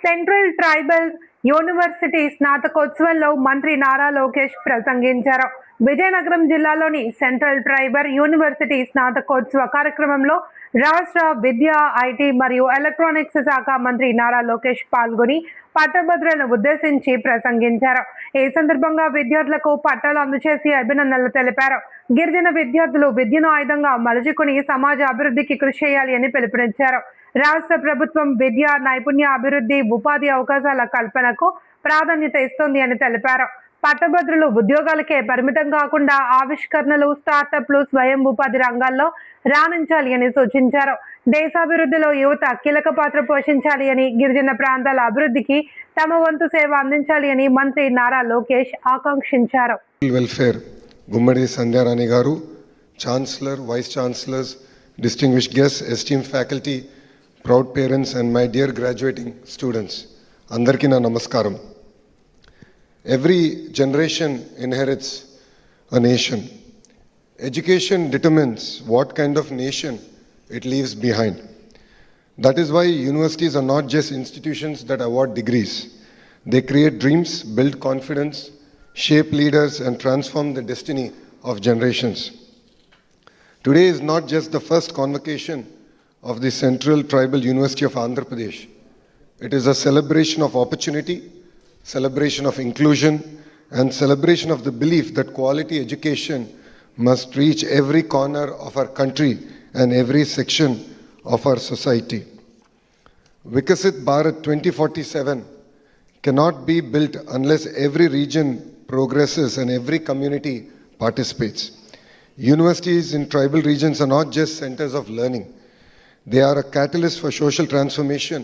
Central tribal university స్నాతకోత్సవంలో మంత్రి నారా లోకేష్ ప్రసంగించారు. విజయనగరం జిల్లాలోని సెంట్రల్ ట్రైబల్ యూనివర్సిటీ స్నాతకోత్సవ కార్యక్రమంలో రాష్ట్ర విద్యా, ఐటీ మరియు ఎలక్ట్రానిక్స్ శాఖ మంత్రి నారా లోకేష్ పాల్గొని పట్టభద్రులను ఉద్దేశించి ప్రసంగించారు. ఈ సందర్భంగా విద్యార్థులకు పట్టాలు అందజేసి అభినందనలు తెలిపారు. గిరిజన విద్యార్థులు విద్యను ఆయుధంగా మలుచుకుని సమాజ అభివృద్ధికి కృషి చేయాలి అని పిలుపునిచ్చారు. రాష్ట్ర ప్రభుత్వం విద్య, నైపుణ్య అభివృద్ధి, ఉపాధి అవకాశాల కల్పనకు ప్రాధాన్యత ఇస్తుంది అని తెలిపారు. పట్టభద్రులు ఉద్యోగాలకే పరిమితం కాకుండా ఆవిష్కరణలు, స్టార్టప్లు, స్వయం ఉపాధి రంగాల్లో రాణించాలి అని సూచించారు. దేశాభివృద్ధిలో యువత కీలక పాత్ర పోషించాలి అని, గిరిజన ప్రాంతాల అభివృద్ధికి తమ వంతు సేవ అందించాలి అని మంత్రి నారా లోకేష్ ఆకాంక్షించారు. Welfare Gummadi Sandhyarani garu, chancellor, vice chancellors, distinguished guests, esteemed faculty, proud parents and my dear graduating students, andarki na namaskaram. Every generation inherits a nation. Education determines what kind of nation it leaves behind. That is why universities are not just institutions that award degrees. They create dreams, build confidence, shape leaders and transform the destiny of generations. Today is not just the first convocation of the Central Tribal University of Andhra Pradesh. It is a celebration of opportunity, celebration of inclusion, and celebration of the belief that quality education must reach every corner of our country and every section of our society. Vikasit Bharat 2047 cannot be built unless every region progresses and every community participates. Universities in tribal regions are not just centers of learning. They are a catalyst for social transformation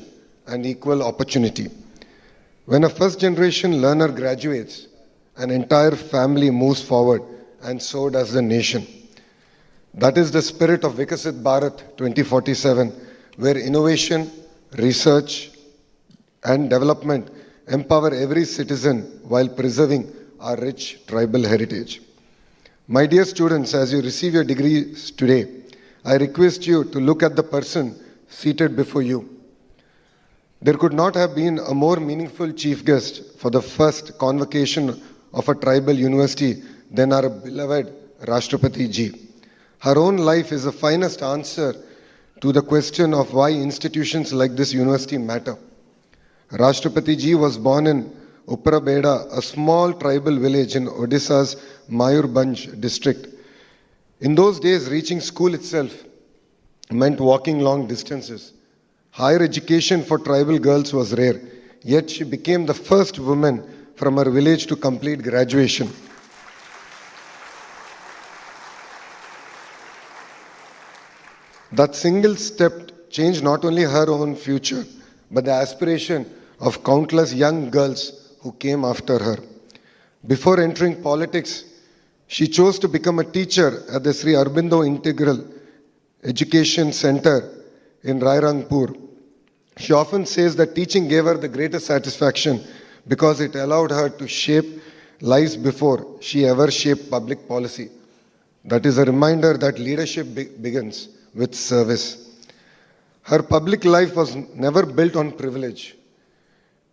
and equal opportunity. When a first generation learner graduates, an entire family moves forward and so does the nation. That is the spirit of Vikasit Bharat 2047, where innovation, research and development empower every citizen while preserving our rich tribal heritage. My dear students, as you receive your degrees today, I request you to look at the person seated before you. There could not have been a more meaningful chief guest for the first convocation of a tribal university than our beloved Rashtrapati Ji. Her own life is the finest answer to the question of why institutions like this university matter. Rashtrapati Ji was born in Upparabeda, a small tribal village in Odisha's Mayurbhanj district. In those days, reaching school itself meant walking long distances. Higher education for tribal girls was rare, yet she became the first woman from her village to complete graduation. That single step changed not only her own future, but the aspiration of countless young girls who came after her. Before entering politics, she chose to become a teacher at the Sri Aurobindo Integral Education Center in Rairangpur. She often says that teaching gave her the greatest satisfaction because it allowed her to shape lives before she ever shaped public policy. That is a reminder that leadership begins with service. Her public life was never built on privilege.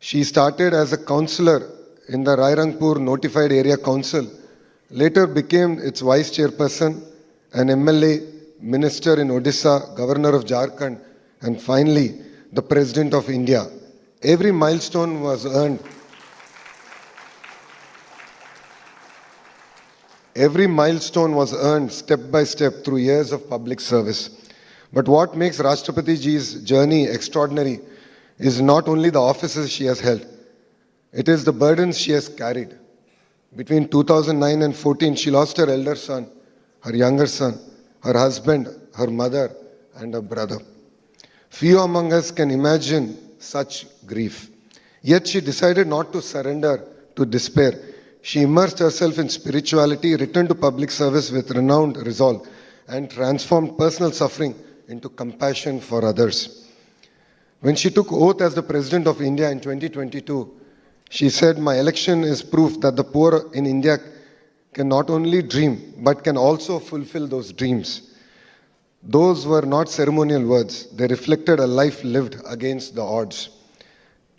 She started as a councillor in the Rairangpur Notified Area Council, later became its vice chairperson, an MLA, minister in Odisha, governor of Jharkhand, and finally the president of India. Every milestone was earned. Every milestone was earned step by step through years of public service. But what makes Rashtrapati Ji's journey extraordinary is not only the offices she has held, it is the burdens she has carried. Between 2009 and 14, she lost her elder son, her younger son, her husband, her mother, and her brother. Few among us can imagine such grief. Yet she decided not to surrender to despair. She immersed herself in spirituality, returned to public service with renowned resolve, and transformed personal suffering into compassion for others. When she took oath as the President of India in 2022, she said, "My election is proof that the poor in India can not only dream, but can also fulfill those dreams." Those were not ceremonial words. They reflected a life lived against the odds.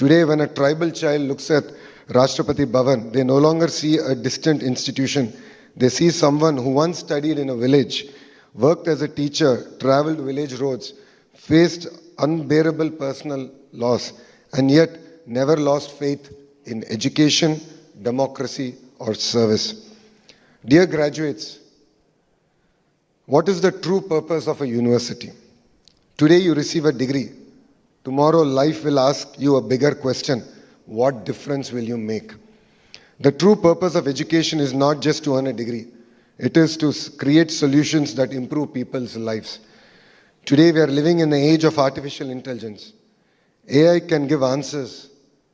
Today, when a tribal child looks at Rashtrapati Bhavan, they no longer see a distant institution. They see someone who once studied in a village, worked as a teacher, traveled village roads, faced unbearable personal loss, and yet never lost faith in education, democracy, or service. Dear graduates, what is the true purpose of a university? Today you receive a degree. Tomorrow life will ask you a bigger question. What difference will you make? The true purpose of education is not just to earn a degree. It is to create solutions that improve people's lives. Today we are living in the age of artificial intelligence. AI can give answers,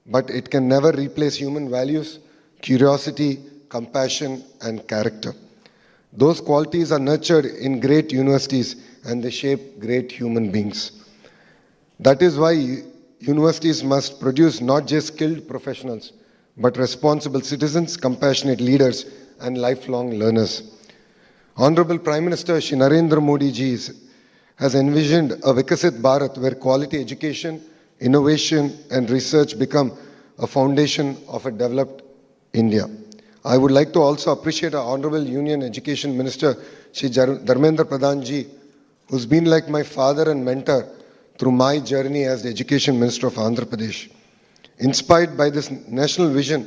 but it can never replace human values, curiosity, compassion, and character. Those qualities are nurtured in great universities and they shape great human beings. That is why universities must produce not just skilled professionals, but responsible citizens, compassionate leaders, and lifelong learners. Honorable Prime Minister Shri Narendra Modi ji has envisioned a Vikasit Bharat where quality education, innovation, and research become a foundation of a developed India. I would like to also appreciate our Honorable Union Education Minister Shri Dharmendra Pradhan ji, who's been like my father and mentor through my journey as the Education Minister of Andhra Pradesh. Inspired by this national vision,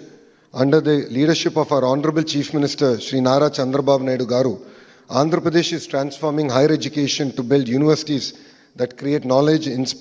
under the leadership of our Honorable Chief Minister Shri Nara Chandrababu Naidu Garu, Andhra Pradesh is transforming higher education to build universities that create knowledge, inspire